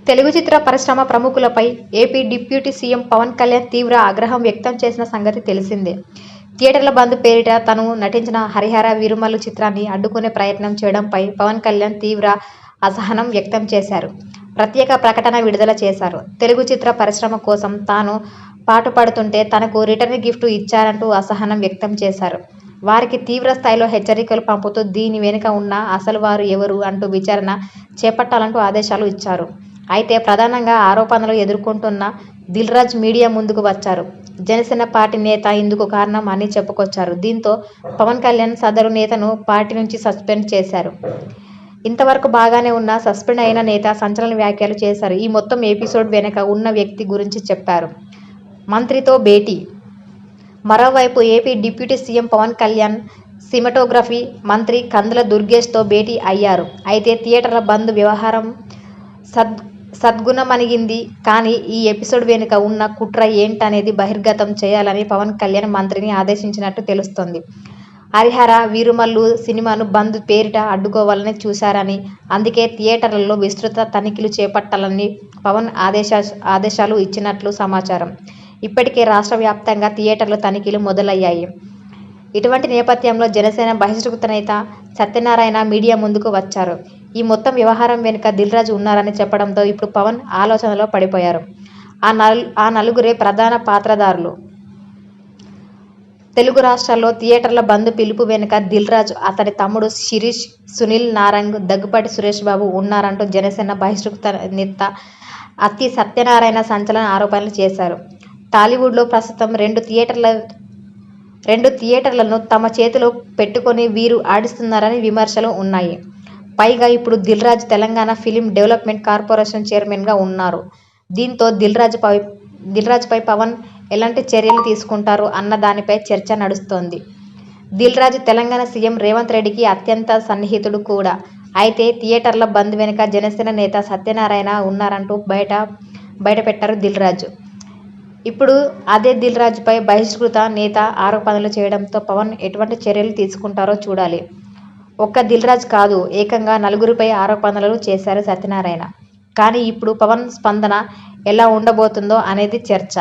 తెలుగు చిత్ర పరిశ్రమ ప్రముఖులపై AP deputy CM Pawan Kalyan తీవ్ర ఆగ్రహం వ్యక్తం చేసిన సంగతి తెలిసిందే. థియేటర్ల బంద్ పేరిట తను నటించిన హరిహర వీరమల్లు చిత్రాన్ని అడ్డుకునే ప్రయత్నం చేయడంపై పవన్ కళ్యాణ్ తీవ్ర అసహనం వ్యక్తం చేశారు. ప్రత్యేక ప్రకటన విడుదల చేశారు. తెలుగు చిత్ర పరిశ్రమ కోసం తాను పాటుపడుతుంటే తనకు రిటర్న్ గిఫ్ట్ ఇచ్చారంటూ అసహనం వ్యక్తం చేశారు. వారికి తీవ్ర స్థాయిలో హెచ్చరికలు పంపుతూ దీని వెనుక ఉన్న అసలు వారు ఎవరు అంటూ విచారణ చేపట్టాలంటూ ఆదేశాలు ఇచ్చారు. అయితే ప్రధానంగా ఆరోపణలు ఎదుర్కొంటున్న దిల్రాజు మీడియా ముందుకు వచ్చారు. జనసేన పార్టీ నేత ఇందుకు కారణం అని చెప్పుకొచ్చారు. దీంతో పవన్ కళ్యాణ్ సదరు నేతను పార్టీ నుంచి సస్పెండ్ చేశారు. ఇంతవరకు బాగానే ఉన్న సస్పెండ్ అయిన నేత సంచలన వ్యాఖ్యలు చేశారు. ఈ మొత్తం ఎపిసోడ్ వెనుక ఉన్న వ్యక్తి గురించి చెప్పారు. మంత్రితో భేటీ. మరోవైపు AP deputy CM Pawan Kalyan cinematography మంత్రి కందుల దుర్గేష్తో భేటీ అయ్యారు. అయితే థియేటర్ల బంద్ వ్యవహారం సద్గుణమణిగింది. కానీ ఈ ఎపిసోడ్ వెనుక ఉన్న కుట్ర ఏంటనేది బహిర్గతం చేయాలని పవన్ కళ్యాణ్ మంత్రిని ఆదేశించినట్టు తెలుస్తోంది. హరిహర వీరమల్లు సినిమాను బంద్ పేరిట అడ్డుకోవాలని చూశారని, అందుకే థియేటర్లలో విస్తృత తనిఖీలు చేపట్టాలని పవన్ ఆదేశాలు ఇచ్చినట్లు సమాచారం. ఇప్పటికే రాష్ట్ర వ్యాప్తంగా థియేటర్ల తనిఖీలు మొదలయ్యాయి. ఇటువంటి నేపథ్యంలో జనసేన బహిష్కృత నేత సత్యనారాయణ మీడియా ముందుకు వచ్చారు. ఈ మొత్తం వ్యవహారం వెనుక దిల్రాజు ఉన్నారని చెప్పడంతో ఇప్పుడు పవన్ ఆలోచనలో పడిపోయారు. ఆ నలుగురే ప్రధాన పాత్రధారులు. తెలుగు రాష్ట్రాల్లో థియేటర్ల బంద్ పిలుపు వెనుక దిల్రాజు, అతని తమ్ముడు శిరీష్, సునీల్ నారంగ్, దగ్గుపాటి సురేష్ బాబు ఉన్నారంటూ జనసేన బహిష్కృత నేత అత్తి సత్యనారాయణ సంచలన ఆరోపణలు చేశారు. టాలీవుడ్లో ప్రస్తుతం రెండు థియేటర్లను తమ చేతిలో పెట్టుకొని వీరు ఆడిస్తున్నారని విమర్శలు ఉన్నాయి. పైగా ఇప్పుడు Dil Raju Telangana film development corporation చైర్మన్గా ఉన్నారు. దీంతో దిల్రాజుపై పవన్ ఎలాంటి చర్యలు తీసుకుంటారు అన్న దానిపై చర్చ నడుస్తోంది. దిల్రాజు తెలంగాణ సీఎం రేవంత్ రెడ్డికి అత్యంత సన్నిహితుడు కూడా. అయితే థియేటర్ల బంద్ వెనుక జనసేన నేత సత్యనారాయణ ఉన్నారంటూ బయటపెట్టారు దిల్రాజు. ఇప్పుడు అదే దిల్రాజుపై బహిష్కృత నేత ఆరోపణలు చేయడంతో పవన్ ఎటువంటి చర్యలు తీసుకుంటారో చూడాలి. ఒక్క దిల్రాజు కాదు, ఏకంగా నలుగురిపై ఆరోపణలు చేశారు సత్యనారాయణ. కానీ ఇప్పుడు పవన్ స్పందన ఎలా ఉండబోతుందో అనేది చర్చ.